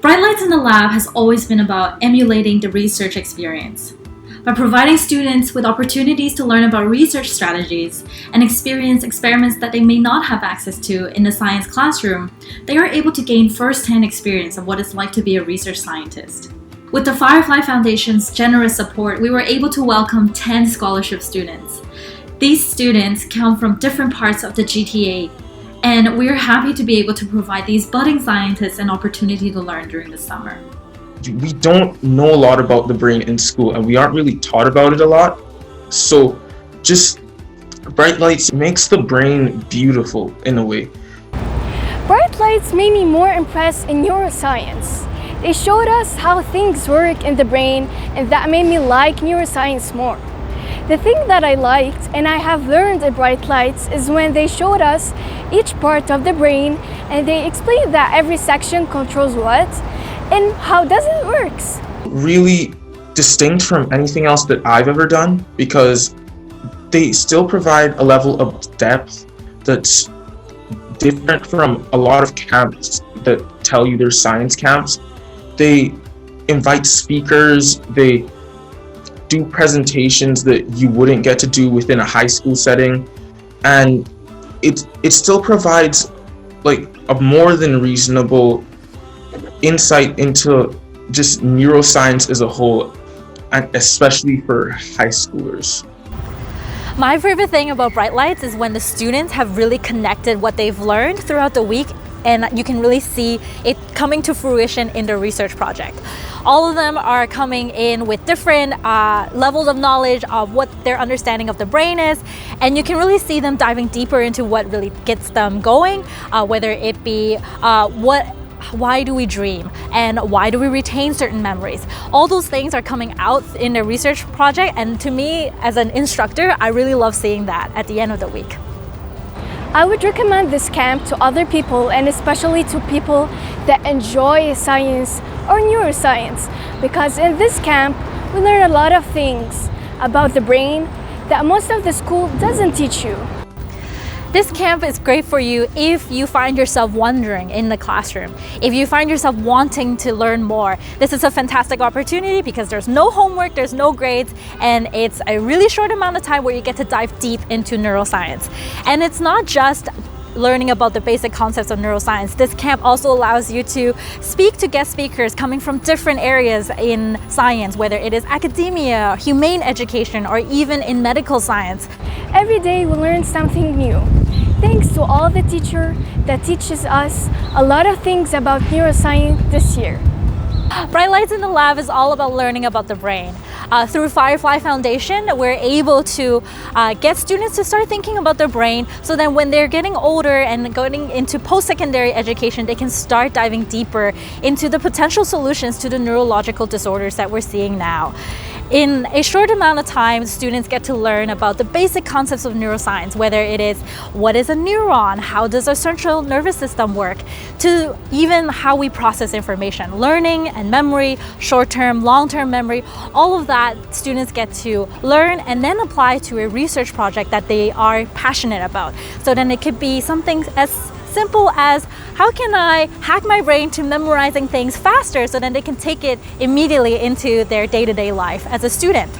Bright Lights in the Lab has always been about emulating the research experience. By providing students with opportunities to learn about research strategies and experience experiments that they may not have access to in the science classroom, they are able to gain first-hand experience of what it's like to be a research scientist. With the Firefly Foundation's generous support, we were able to welcome 10 scholarship students. These students come from different parts of the GTA, and we are happy to be able to provide these budding scientists an opportunity to learn during the summer. We don't know a lot about the brain in school, and we aren't really taught about it a lot. So just Bright Lights makes the brain beautiful in a way. Bright Lights made me more impressed in neuroscience. They showed us how things work in the brain, and that made me like neuroscience more. The thing that I liked and I have learned at Bright Lights is when they showed us each part of the brain and they explained that every section controls what and how does it works. Really distinct from anything else that I've ever done, because they still provide a level of depth that's different from a lot of camps that tell you they're science camps. They invite speakers, they do presentations that you wouldn't get to do within a high school setting, and it still provides like a more than reasonable insight into just neuroscience as a whole, and especially for high schoolers. My favorite thing about Bright Lights is when the students have really connected what they've learned throughout the week, and you can really see it coming to fruition in their research project. All of them are coming in with different levels of knowledge of what their understanding of the brain is, and you can really see them diving deeper into what really gets them going, whether it be why do we dream and why do we retain certain memories. All those things are coming out in their research project, and to me as an instructor, I really love seeing that at the end of the week. I would recommend this camp to other people, and especially to people that enjoy science or neuroscience, because in this camp we learn a lot of things about the brain that most of the school doesn't teach you. This camp is great for you if you find yourself wondering in the classroom. If you find yourself wanting to learn more, this is a fantastic opportunity because there's no homework, there's no grades, and it's a really short amount of time where you get to dive deep into neuroscience. And it's not just learning about the basic concepts of neuroscience. This camp also allows you to speak to guest speakers coming from different areas in science, whether it is academia, humane education, or even in medical science. Every day we learn something new. Thanks to all the teachers that teaches us a lot of things about neuroscience this year. Bright Lights in the Lab is all about learning about the brain. Through Firefly Foundation, we're able to get students to start thinking about their brain so that when they're getting older and going into post-secondary education, they can start diving deeper into the potential solutions to the neurological disorders that we're seeing now. In a short amount of time, students get to learn about the basic concepts of neuroscience, whether it is what is a neuron, how does our central nervous system work, to even how we process information. Learning and memory, short-term, long-term memory, all of that students get to learn and then apply to a research project that they are passionate about. So then it could be something as simple as, how can I hack my brain to memorizing things faster so then they can take it immediately into their day-to-day life as a student?